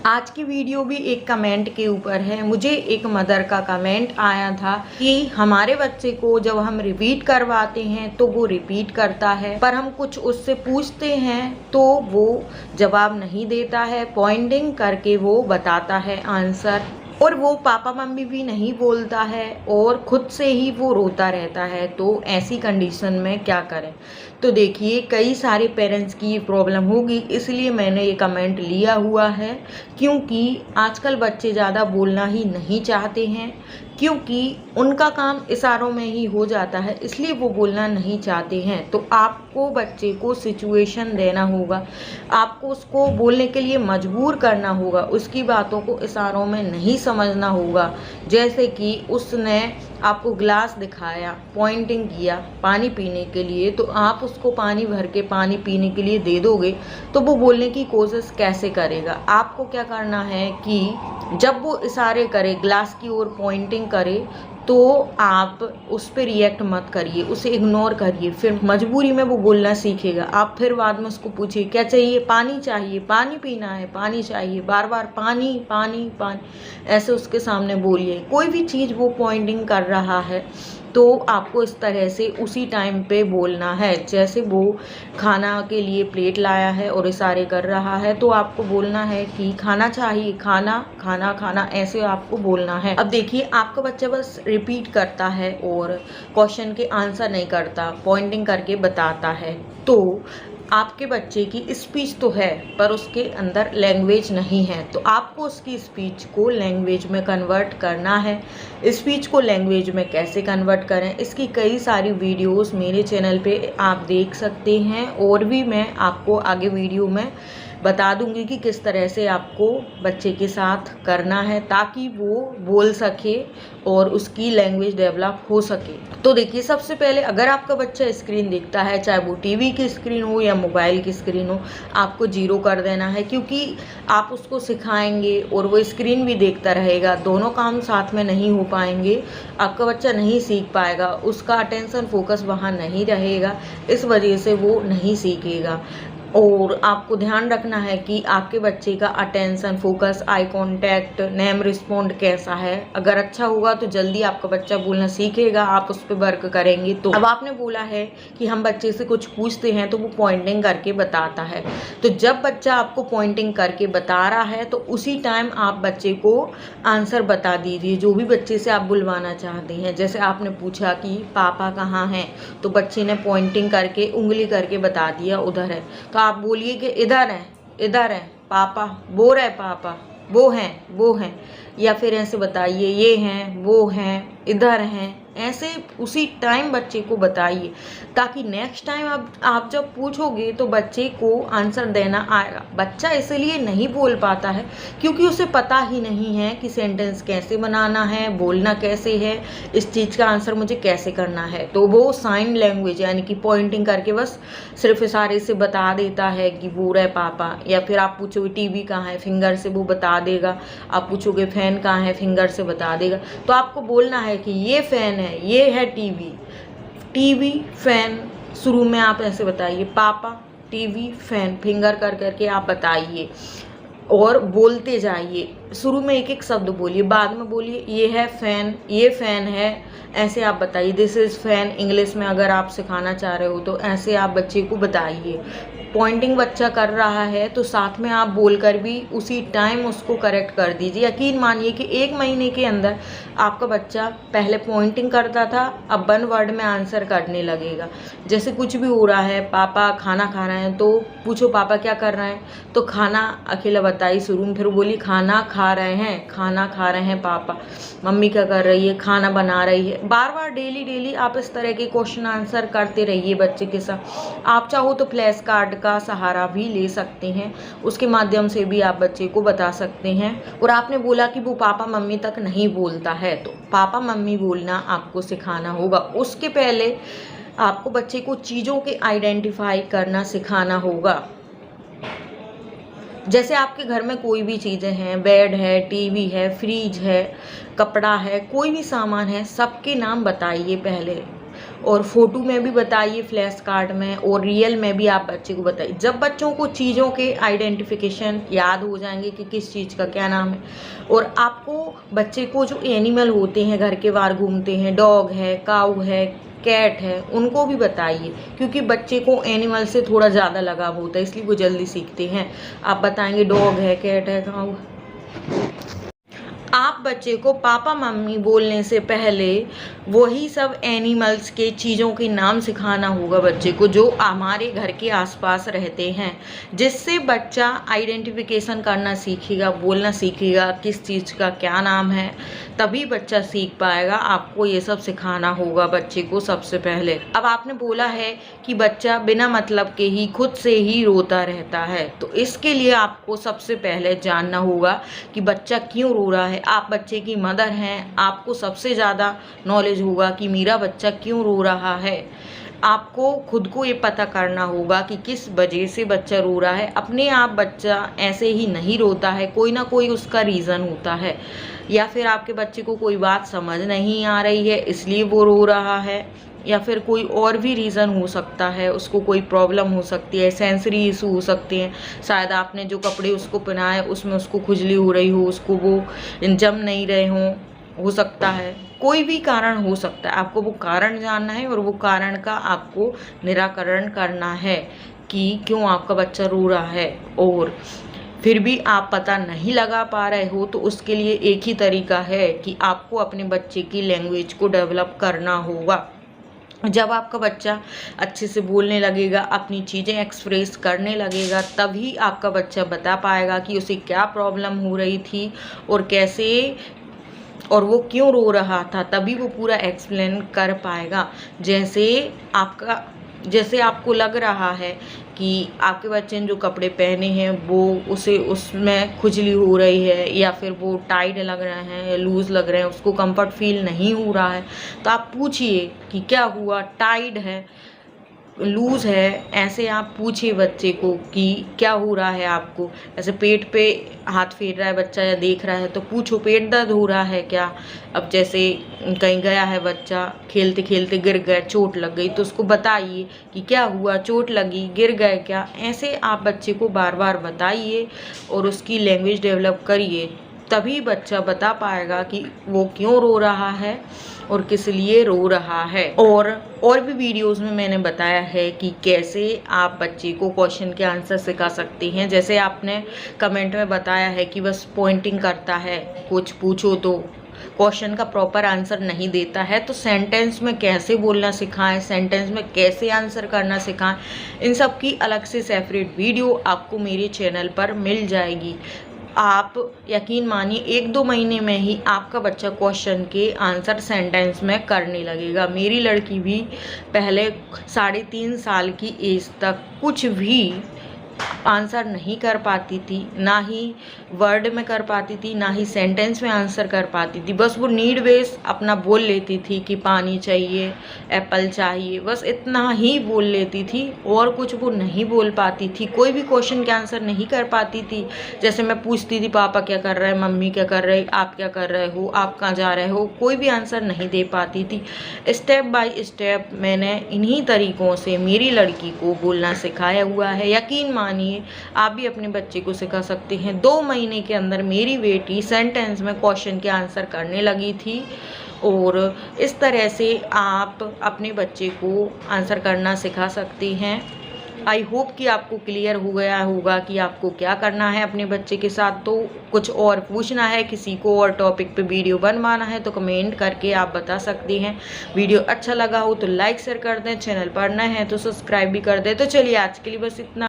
आज की वीडियो भी एक कमेंट के ऊपर है। मुझे एक मदर का कमेंट आया था कि हमारे बच्चे को जब हम रिपीट करवाते हैं तो वो रिपीट करता है, पर हम कुछ उससे पूछते हैं तो वो जवाब नहीं देता है, पॉइंटिंग करके वो बताता है आंसर, और वो पापा मम्मी भी नहीं बोलता है और खुद से ही वो रोता रहता है। तो ऐसी कंडीशन में क्या करें? तो देखिए, कई सारे पेरेंट्स की ये प्रॉब्लम होगी, इसलिए मैंने ये कमेंट लिया हुआ है। क्योंकि आजकल बच्चे ज़्यादा बोलना ही नहीं चाहते हैं, क्योंकि उनका काम इशारों में ही हो जाता है, इसलिए वो बोलना नहीं चाहते हैं। तो आपको बच्चे को सिचुएशन देना होगा, आपको उसको बोलने के लिए मजबूर करना होगा, उसकी बातों को इशारों में नहीं समझना होगा। जैसे कि उसने आपको ग्लास दिखाया, पॉइंटिंग किया पानी पीने के लिए, तो आप उसको पानी भर के पानी पीने के लिए दे दोगे तो वो बोलने की कोशिश कैसे करेगा? आपको क्या करना है कि जब वो इशारे करे, ग्लास की ओर पॉइंटिंग करे, तो आप उस पर रिएक्ट मत करिए, उसे इग्नोर करिए। फिर मजबूरी में वो बोलना सीखेगा। आप फिर बाद में उसको पूछिए क्या चाहिए? पानी चाहिए, पानी पीना है, पानी चाहिए, बार बार पानी पानी पानी, ऐसे उसके सामने बोलिए। कोई भी चीज़ वो पॉइंटिंग कर रहा है तो आपको इस तरह से उसी टाइम पे बोलना है। जैसे वो खाना के लिए प्लेट लाया है और इशारे कर रहा है, तो आपको बोलना है कि खाना चाहिए, खाना खाना खाना, ऐसे आपको बोलना है। अब देखिए, आपका बच्चा बस रिपीट करता है और क्वेश्चन के आंसर नहीं करता, पॉइंटिंग करके बताता है। तो आपके बच्चे की स्पीच तो है पर उसके अंदर लैंग्वेज नहीं है, तो आपको उसकी स्पीच को लैंग्वेज में कन्वर्ट करना है। स्पीच को लैंग्वेज में कैसे कन्वर्ट करें, इसकी कई सारी वीडियोस मेरे चैनल पे आप देख सकते हैं, और भी मैं आपको आगे वीडियो में बता दूंगी कि किस तरह से आपको बच्चे के साथ करना है ताकि वो बोल सके और उसकी लैंग्वेज डेवलप हो सके। तो देखिए, सबसे पहले अगर आपका बच्चा स्क्रीन देखता है, चाहे वो टीवी की स्क्रीन हो या मोबाइल की स्क्रीन हो, आपको 0 कर देना है। क्योंकि आप उसको सिखाएंगे और वो स्क्रीन भी देखता रहेगा, दोनों काम साथ में नहीं हो पाएंगे, आपका बच्चा नहीं सीख पाएगा, उसका अटेंशन फोकस वहाँ नहीं रहेगा, इस वजह से वो नहीं सीखेगा। और आपको ध्यान रखना है कि आपके बच्चे का attention focus, eye contact, name respond कैसा है। अगर अच्छा होगा तो जल्दी आपका बच्चा बोलना सीखेगा, आप उस पर वर्क करेंगे। तो अब आपने बोला है कि हम बच्चे से कुछ पूछते हैं तो वो पॉइंटिंग करके बताता है, तो जब बच्चा आपको पॉइंटिंग करके बता रहा है तो उसी टाइम आप बच्चे को आंसर बता दीजिए जो भी बच्चे से आप बुलवाना चाहते हैं। जैसे आपने पूछा कि पापा कहाँ हैं, तो बच्चे ने पॉइंटिंग करके उंगली करके बता दिया उधर है, तो आप बोलिए कि इधर है, इधर है पापा, वो रहे पापा, वो हैं, या फिर ऐसे बताइए ये हैं, वो हैं, इधर हैं। ऐसे उसी टाइम बच्चे को बताइए ताकि नेक्स्ट टाइम आप जब पूछोगे तो बच्चे को आंसर देना आएगा। बच्चा इसलिए नहीं बोल पाता है क्योंकि उसे पता ही नहीं है कि सेंटेंस कैसे बनाना है, बोलना कैसे है, इस चीज़ का आंसर मुझे कैसे करना है। तो वो साइन लैंग्वेज यानी कि पॉइंटिंग करके बस सिर्फ इशारे से बता देता है कि वो रहे पापा। या फिर आप पूछोगे टीवी कहाँ है, फिंगर से वो बता देगा। आप पूछोगे फैन कहाँ है, फिंगर से बता देगा। तो आपको बोलना है कि ये फैन है, ये है टीवी, टीवी फैन। शुरू में आप ऐसे बताइए, पापा टीवी फैन, फिंगर कर करके आप बताइए और बोलते जाइए। शुरू में एक एक शब्द बोलिए, बाद में बोलिए ये है फैन, ये फैन है, ऐसे आप बताइए। दिस इज़ फैन इंग्लिश में अगर आप सिखाना चाह रहे हो तो ऐसे आप बच्चे को बताइए। पॉइंटिंग बच्चा कर रहा है तो साथ में आप बोलकर भी उसी टाइम उसको करेक्ट कर दीजिए। यकीन मानिए कि 1 महीने के अंदर आपका बच्चा पहले पॉइंटिंग करता था, अब 1 वर्ड में आंसर करने लगेगा। जैसे कुछ भी हो रहा है, पापा खाना खा रहे हैं तो पूछो पापा क्या कर रहे हैं, तो खाना अकेला बताइए शुरू में, फिर बोली खाना खा रहे हैं, खाना खा रहे हैं पापा। मम्मी क्या कर रही है, खाना बना रही है। बार बार डेली आप इस तरह के क्वेश्चन आंसर करते रहिए बच्चे के साथ। आप चाहो तो फ्लैश कार्ड का सहारा भी ले सकते हैं, उसके माध्यम से भी आप बच्चे को बता सकते हैं। और आपने बोला कि वो पापा मम्मी तक नहीं बोलता है, तो पापा मम्मी बोलना आपको सिखाना होगा। उसके पहले आपको बच्चे को चीज़ों के आइडेंटिफाई करना सिखाना होगा। जैसे आपके घर में कोई भी चीज़ें हैं, बेड है, टीवी है, फ्रिज है, कपड़ा है, कोई भी सामान है, सबके नाम बताइए पहले। और फोटो में भी बताइए, फ्लैश कार्ड में, और रियल में भी आप बच्चे को बताइए। जब बच्चों को चीज़ों के आइडेंटिफिकेशन याद हो जाएंगे कि किस चीज़ का क्या नाम है, और आपको बच्चे को जो एनिमल होते हैं घर के बाहर घूमते हैं, डॉग है, काऊ है, कैट है, उनको भी बताइए, क्योंकि बच्चे को एनिमल से थोड़ा ज़्यादा लगाव होता है, इसलिए वो जल्दी सीखते हैं। आप बताएंगे डॉग है, कैट है, काऊ। आप बच्चे को पापा मम्मी बोलने से पहले वही सब एनिमल्स के चीज़ों के नाम सिखाना होगा बच्चे को जो हमारे घर के आसपास रहते हैं, जिससे बच्चा आइडेंटिफिकेशन करना सीखेगा, बोलना सीखेगा किस चीज़ का क्या नाम है, तभी बच्चा सीख पाएगा। आपको ये सब सिखाना होगा बच्चे को सबसे पहले। अब आपने बोला है कि बच्चा बिना मतलब के ही खुद से ही रोता रहता है, तो इसके लिए आपको सबसे पहले जानना होगा कि बच्चा क्यों रो रहा है। आप बच्चे की मदर हैं, आपको सबसे ज़्यादा नॉलेज होगा कि मेरा बच्चा क्यों रो रहा है। आपको खुद को ये पता करना होगा कि किस वजह से बच्चा रो रहा है। अपने आप बच्चा ऐसे ही नहीं रोता है, कोई ना कोई उसका रीज़न होता है, या फिर आपके बच्चे को कोई बात समझ नहीं आ रही है इसलिए वो रो रहा है, या फिर कोई और भी रीज़न हो सकता है, उसको कोई प्रॉब्लम हो सकती है, सेंसरी इशू हो सकते हैं। शायद आपने जो कपड़े उसको पहनाए उसमें उसको खुजली हो रही हो, उसको वो जम नहीं रहे हों, हो सकता है, कोई भी कारण हो सकता है। आपको वो कारण जानना है और वो कारण का आपको निराकरण करना है कि क्यों आपका बच्चा रो रहा है। और फिर भी आप पता नहीं लगा पा रहे हो तो उसके लिए एक ही तरीका है कि आपको अपने बच्चे की लैंग्वेज को डेवलप करना होगा। जब आपका बच्चा अच्छे से बोलने लगेगा, अपनी चीज़ें एक्सप्रेस करने लगेगा, तभी आपका बच्चा बता पाएगा कि उसे क्या प्रॉब्लम हो रही थी और कैसे, और वो क्यों रो रहा था, तभी वो पूरा एक्सप्लेन कर पाएगा। जैसे आपको लग रहा है कि आपके बच्चे ने जो कपड़े पहने हैं वो उसे उसमें खुजली हो रही है, या फिर वो टाइट लग रहे हैं, लूज़ लग रहे हैं, उसको कंफर्ट फील नहीं हो रहा है, तो आप पूछिए कि क्या हुआ, टाइट है, लूज़ है, ऐसे आप पूछिए बच्चे को कि क्या हो रहा है आपको। ऐसे पेट पे हाथ फेर रहा है बच्चा या देख रहा है तो पूछो पेट दर्द हो रहा है क्या। अब जैसे कहीं गया है बच्चा, खेलते खेलते गिर गया, चोट लग गई, तो उसको बताइए कि क्या हुआ, चोट लगी, गिर गए क्या। ऐसे आप बच्चे को बार बार बताइए और उसकी लैंग्वेज डेवलप करिए, तभी बच्चा बता पाएगा कि वो क्यों रो रहा है और किस लिए रो रहा है। और भी वीडियोस में मैंने बताया है कि कैसे आप बच्चे को क्वेश्चन के आंसर सिखा सकते हैं। जैसे आपने कमेंट में बताया है कि बस पॉइंटिंग करता है, कुछ पूछो तो क्वेश्चन का प्रॉपर आंसर नहीं देता है, तो सेंटेंस में कैसे बोलना सिखाएं, सेंटेंस में कैसे आंसर करना सिखाएं, इन सब की अलग से सेपरेट वीडियो आपको मेरे चैनल पर मिल जाएगी। आप यकीन मानिए 1-2 महीने में ही आपका बच्चा क्वेश्चन के आंसर सेंटेंस में करने लगेगा। मेरी लड़की भी पहले 3.5 साल की एज तक कुछ भी आंसर नहीं कर पाती थी, ना ही वर्ड में कर पाती थी, ना ही सेंटेंस में आंसर कर पाती थी। बस वो नीड बेस अपना बोल लेती थी कि पानी चाहिए, एप्पल चाहिए, बस इतना ही बोल लेती थी और कुछ वो नहीं बोल पाती थी। कोई भी क्वेश्चन के आंसर नहीं कर पाती थी। जैसे मैं पूछती थी पापा क्या कर रहे हैं, मम्मी क्या कर रहे, आप क्या कर रहे हो, आप कहाँ जा रहे हो, कोई भी आंसर नहीं दे पाती थी। स्टेप बाय स्टेप मैंने इन्हीं तरीक़ों से मेरी लड़की को बोलना सिखाया हुआ है। यकीन मानिए आप भी अपने बच्चे को सिखा सकते हैं। 2 महीने के अंदर मेरी बेटी सेंटेंस में क्वेश्चन के आंसर करने लगी थी, और इस तरह से आप अपने बच्चे को आंसर करना सिखा सकते हैं। आई होप कि आपको क्लियर हो गया होगा कि आपको क्या करना है अपने बच्चे के साथ। तो कुछ और पूछना है, किसी को और टॉपिक पे वीडियो बनवाना है तो कमेंट करके आप बता सकते हैं। वीडियो अच्छा लगा हो तो लाइक शेयर कर दें, चैनल पर नए हैं तो सब्सक्राइब भी कर दें। तो चलिए आज के लिए बस इतना।